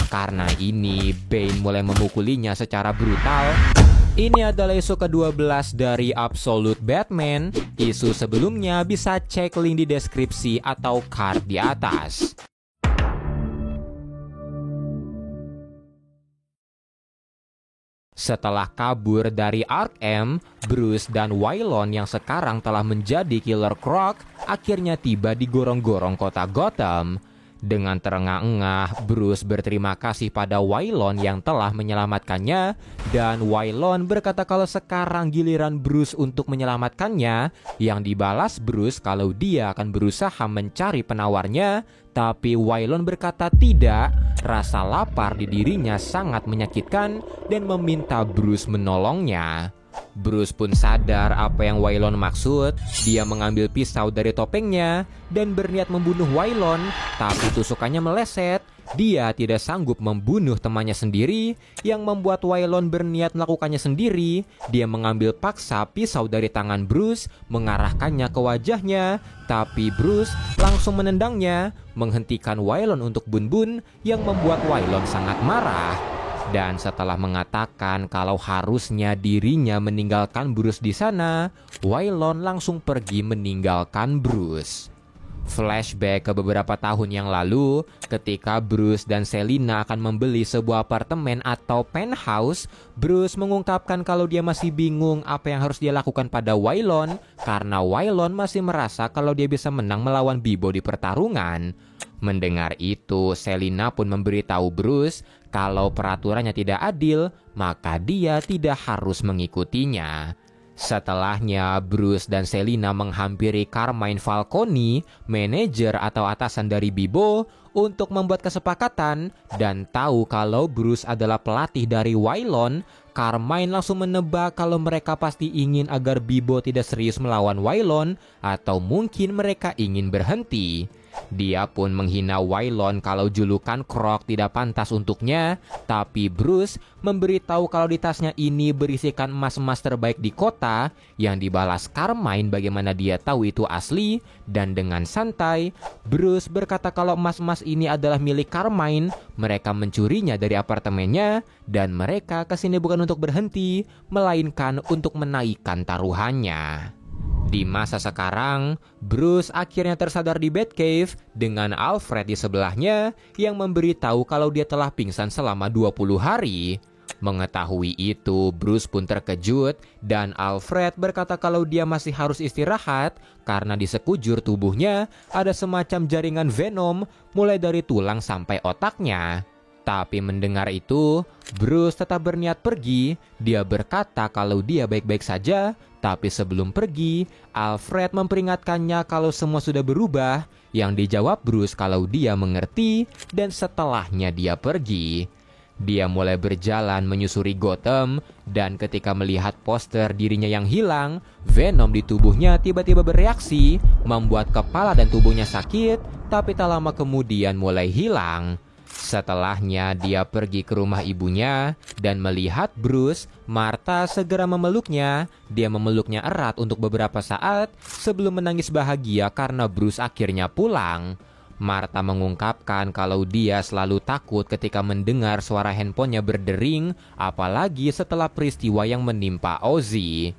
Karena ini, Bane mulai memukulinya secara brutal. Ini adalah isu ke-12 dari Absolute Batman. Isu sebelumnya bisa cek link di deskripsi atau card di atas. Setelah kabur dari Arkham, Bruce dan Waylon yang sekarang telah menjadi Killer Croc akhirnya tiba di gorong-gorong kota Gotham. Dengan terengah-engah, Bruce berterima kasih pada Waylon yang telah menyelamatkannya, dan Waylon berkata kalau sekarang giliran Bruce untuk menyelamatkannya, yang dibalas Bruce kalau dia akan berusaha mencari penawarnya, tapi Waylon berkata tidak, rasa lapar di dirinya sangat menyakitkan dan meminta Bruce menolongnya. Bruce pun sadar apa yang Waylon maksud. Dia mengambil pisau dari topengnya dan berniat membunuh Waylon, tapi tusukannya meleset. Dia tidak sanggup membunuh temannya sendiri, yang membuat Waylon berniat melakukannya sendiri. Dia mengambil paksa pisau dari tangan Bruce, mengarahkannya ke wajahnya, tapi Bruce langsung menendangnya, menghentikan Waylon untuk bun-bun, yang membuat Waylon sangat marah. Dan setelah mengatakan kalau harusnya dirinya meninggalkan Bruce di sana, Waylon langsung pergi meninggalkan Bruce. Flashback ke beberapa tahun yang lalu, ketika Bruce dan Selina akan membeli sebuah apartemen atau penthouse, Bruce mengungkapkan kalau dia masih bingung apa yang harus dia lakukan pada Waylon, karena Waylon masih merasa kalau dia bisa menang melawan Bibo di pertarungan. Mendengar itu, Selina pun memberitahu Bruce kalau peraturannya tidak adil, maka dia tidak harus mengikutinya. Setelahnya, Bruce dan Selina menghampiri Carmine Falcone, manajer atau atasan dari Bibo, untuk membuat kesepakatan, dan tahu kalau Bruce adalah pelatih dari Waylon. Carmine langsung menebak kalau mereka pasti ingin agar Bibo tidak serius melawan Waylon, atau mungkin mereka ingin berhenti. Dia pun menghina Waylon kalau julukan Croc tidak pantas untuknya, tapi Bruce memberitahu kalau di tasnya ini berisikan emas-emas terbaik di kota, yang dibalas Carmine bagaimana dia tahu itu asli, dan dengan santai, Bruce berkata kalau emas-emas ini adalah milik Carmine, mereka mencurinya dari apartemennya, dan mereka kesini bukan untuk berhenti, melainkan untuk menaikkan taruhannya. Di masa sekarang, Bruce akhirnya tersadar di Batcave dengan Alfred di sebelahnya yang memberitahu kalau dia telah pingsan selama 20 hari. Mengetahui itu, Bruce pun terkejut dan Alfred berkata kalau dia masih harus istirahat karena di sekujur tubuhnya ada semacam jaringan venom mulai dari tulang sampai otaknya. Tapi mendengar itu, Bruce tetap berniat pergi. Dia berkata kalau dia baik-baik saja, tapi sebelum pergi, Alfred memperingatkannya kalau semua sudah berubah, yang dijawab Bruce kalau dia mengerti, dan setelahnya dia pergi. Dia mulai berjalan menyusuri Gotham, dan ketika melihat poster dirinya yang hilang, venom di tubuhnya tiba-tiba bereaksi, membuat kepala dan tubuhnya sakit, tapi tak lama kemudian mulai hilang. Setelahnya dia pergi ke rumah ibunya dan melihat Bruce, Martha segera memeluknya. Dia memeluknya erat untuk beberapa saat sebelum menangis bahagia karena Bruce akhirnya pulang. Martha mengungkapkan kalau dia selalu takut ketika mendengar suara handphonenya berdering, apalagi setelah peristiwa yang menimpa Ozzy.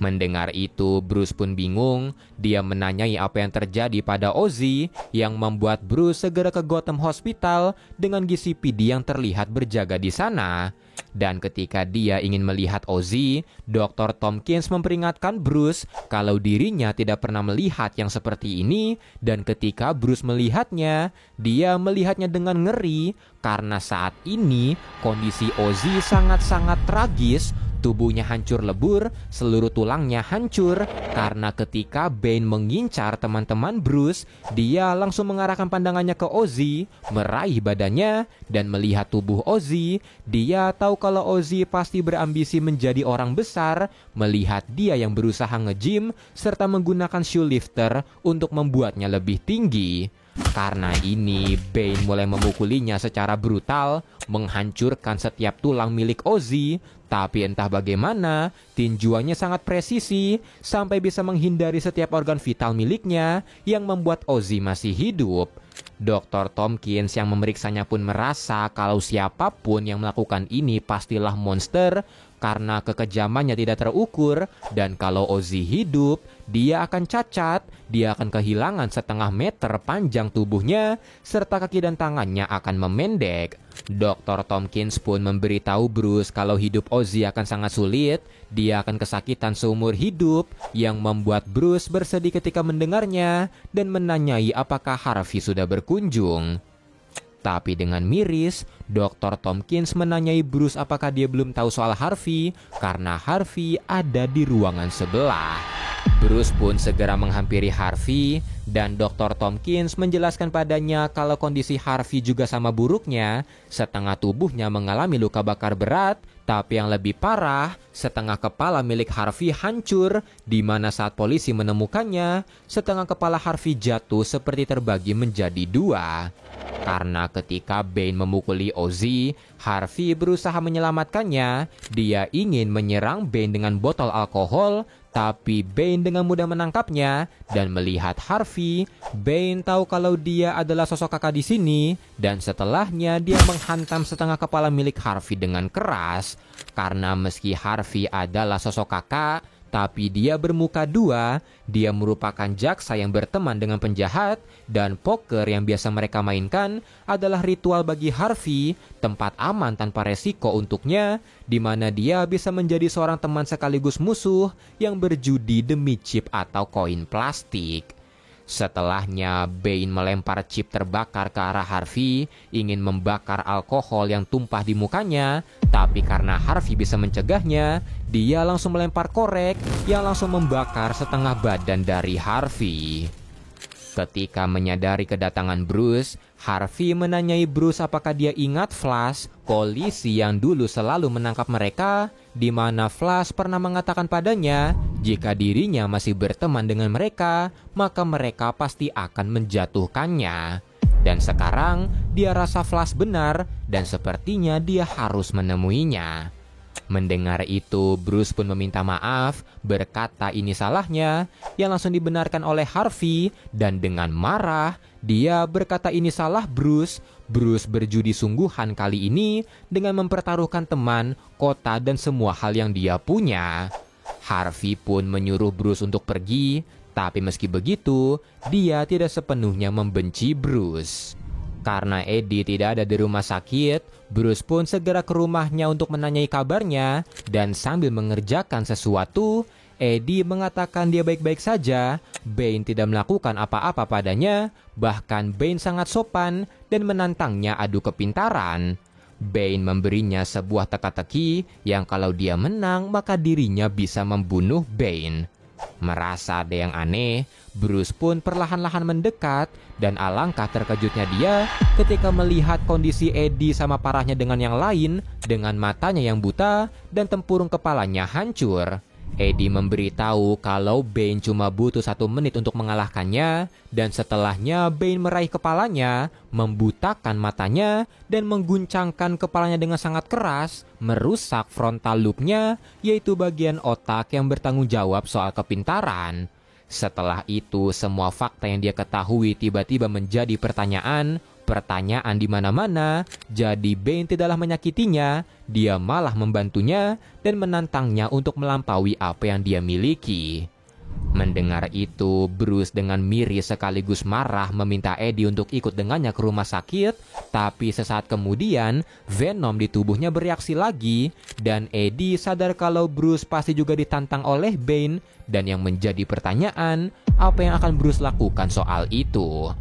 Mendengar itu, Bruce pun bingung. Dia menanyai apa yang terjadi pada Ozzy, yang membuat Bruce segera ke Gotham Hospital dengan GCPD yang terlihat berjaga di sana. Dan ketika dia ingin melihat Ozzy, Dr. Tompkins memperingatkan Bruce kalau dirinya tidak pernah melihat yang seperti ini, dan ketika Bruce melihatnya, dia melihatnya dengan ngeri karena saat ini kondisi Ozzy sangat-sangat tragis. Tubuhnya hancur lebur, seluruh tulangnya hancur, karena ketika Bane mengincar teman-teman Bruce, dia langsung mengarahkan pandangannya ke Ozzy, meraih badannya, dan melihat tubuh Ozzy. Dia tahu kalau Ozzy pasti berambisi menjadi orang besar, melihat dia yang berusaha nge-gym, serta menggunakan shoelifter untuk membuatnya lebih tinggi. Karena ini, Bane mulai memukulinya secara brutal, menghancurkan setiap tulang milik Ozzy. Tapi entah bagaimana, tinjuannya sangat presisi sampai bisa menghindari setiap organ vital miliknya yang membuat Ozzy masih hidup. Dr. Tompkins yang memeriksanya pun merasa kalau siapapun yang melakukan ini pastilah monster karena kekejamannya tidak terukur, dan kalau Ozzy hidup, dia akan cacat, dia akan kehilangan setengah meter panjang tubuhnya, serta kaki dan tangannya akan memendek. Dr. Tompkins pun memberitahu Bruce kalau hidup Ozzy akan sangat sulit, dia akan kesakitan seumur hidup, yang membuat Bruce bersedih ketika mendengarnya dan menanyai apakah Harvey sudah berkunjung. Tapi dengan miris, Dr. Tompkins menanyai Bruce apakah dia belum tahu soal Harvey karena Harvey ada di ruangan sebelah. Bruce pun segera menghampiri Harvey dan Dr. Tompkins menjelaskan padanya kalau kondisi Harvey juga sama buruknya, setengah tubuhnya mengalami luka bakar berat, tapi yang lebih parah, setengah kepala milik Harvey hancur, di mana saat polisi menemukannya, setengah kepala Harvey jatuh seperti terbagi menjadi dua. Karena ketika Bane memukuli Ozzy, Harvey berusaha menyelamatkannya. Dia ingin menyerang Bane dengan botol alkohol, tapi Bane dengan mudah menangkapnya dan melihat Harvey. Bane tahu kalau dia adalah sosok kakak di sini, dan setelahnya dia menghantam setengah kepala milik Harvey dengan keras. Karena meski Harvey adalah sosok kakak, tapi dia bermuka dua, dia merupakan jaksa yang berteman dengan penjahat, dan poker yang biasa mereka mainkan adalah ritual bagi Harvey, tempat aman tanpa resiko untuknya, di mana dia bisa menjadi seorang teman sekaligus musuh yang berjudi demi chip atau koin plastik. Setelahnya, Bane melempar chip terbakar ke arah Harvey, ingin membakar alkohol yang tumpah di mukanya, tapi karena Harvey bisa mencegahnya, dia langsung melempar korek yang langsung membakar setengah badan dari Harvey. Ketika menyadari kedatangan Bruce, Harvey menanyai Bruce apakah dia ingat Flash, polisi yang dulu selalu menangkap mereka, di mana Flash pernah mengatakan padanya, jika dirinya masih berteman dengan mereka, maka mereka pasti akan menjatuhkannya. Dan sekarang, dia rasa Flash benar, dan sepertinya dia harus menemuinya. Mendengar itu, Bruce pun meminta maaf, berkata ini salahnya, yang langsung dibenarkan oleh Harvey, dan dengan marah, dia berkata ini salah Bruce. Bruce berjudi sungguhan kali ini dengan mempertaruhkan teman, kota, dan semua hal yang dia punya. Harvey pun menyuruh Bruce untuk pergi, tapi meski begitu, dia tidak sepenuhnya membenci Bruce. Karena Eddie tidak ada di rumah sakit, Bruce pun segera ke rumahnya untuk menanyai kabarnya, dan sambil mengerjakan sesuatu, Eddie mengatakan dia baik-baik saja. Bane tidak melakukan apa-apa padanya, bahkan Bane sangat sopan dan menantangnya adu kepintaran. Bane memberinya sebuah teka-teki yang kalau dia menang maka dirinya bisa membunuh Bane. Merasa ada yang aneh, Bruce pun perlahan-lahan mendekat, dan alangkah terkejutnya dia ketika melihat kondisi Eddie sama parahnya dengan yang lain, dengan matanya yang buta dan tempurung kepalanya hancur. Eddie memberitahu kalau Bane cuma butuh 1 menit untuk mengalahkannya, dan setelahnya Bane meraih kepalanya, membutakan matanya, dan mengguncangkan kepalanya dengan sangat keras, merusak frontal lobe-nya, yaitu bagian otak yang bertanggung jawab soal kepintaran. Setelah itu, semua fakta yang dia ketahui tiba-tiba menjadi pertanyaan di mana-mana. Jadi Bane tidaklah menyakitinya, dia malah membantunya dan menantangnya untuk melampaui apa yang dia miliki. Mendengar itu, Bruce dengan miris sekaligus marah meminta Eddie untuk ikut dengannya ke rumah sakit, tapi sesaat kemudian Venom di tubuhnya bereaksi lagi, dan Eddie sadar kalau Bruce pasti juga ditantang oleh Bane, dan yang menjadi pertanyaan, apa yang akan Bruce lakukan soal itu?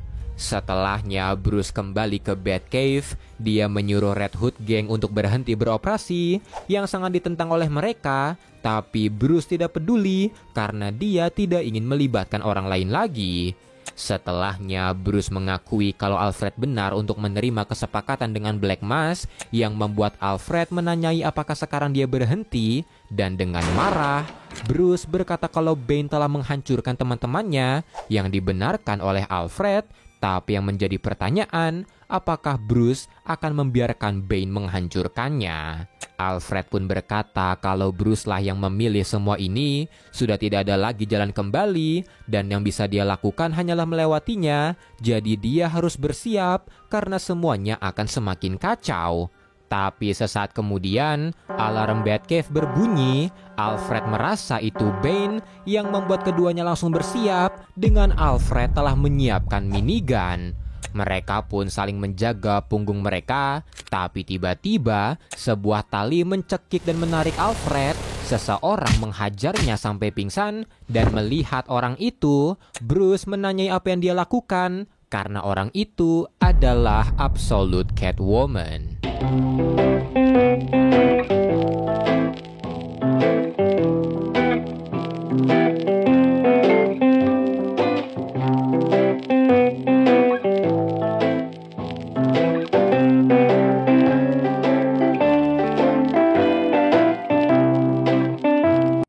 Setelahnya Bruce kembali ke Batcave, dia menyuruh Red Hood Gang untuk berhenti beroperasi yang sangat ditentang oleh mereka, tapi Bruce tidak peduli karena dia tidak ingin melibatkan orang lain lagi. Setelahnya Bruce mengakui kalau Alfred benar untuk menerima kesepakatan dengan Black Mask yang membuat Alfred menanyai apakah sekarang dia berhenti, dan dengan marah Bruce berkata kalau Bane telah menghancurkan teman-temannya yang dibenarkan oleh Alfred, Tapi yang menjadi pertanyaan, apakah Bruce akan membiarkan Bane menghancurkannya? Alfred pun berkata kalau Bruce lah yang memilih semua ini, sudah tidak ada lagi jalan kembali, dan yang bisa dia lakukan hanyalah melewatinya, jadi dia harus bersiap karena semuanya akan semakin kacau. Tapi sesaat kemudian, alarm Batcave berbunyi. Alfred merasa itu Bane yang membuat keduanya langsung bersiap dengan Alfred telah menyiapkan minigun. Mereka pun saling menjaga punggung mereka, tapi tiba-tiba sebuah tali mencekik dan menarik Alfred. Seseorang menghajarnya sampai pingsan, dan melihat orang itu, Bruce menanyai apa yang dia lakukan, karena orang itu adalah Absolute Catwoman.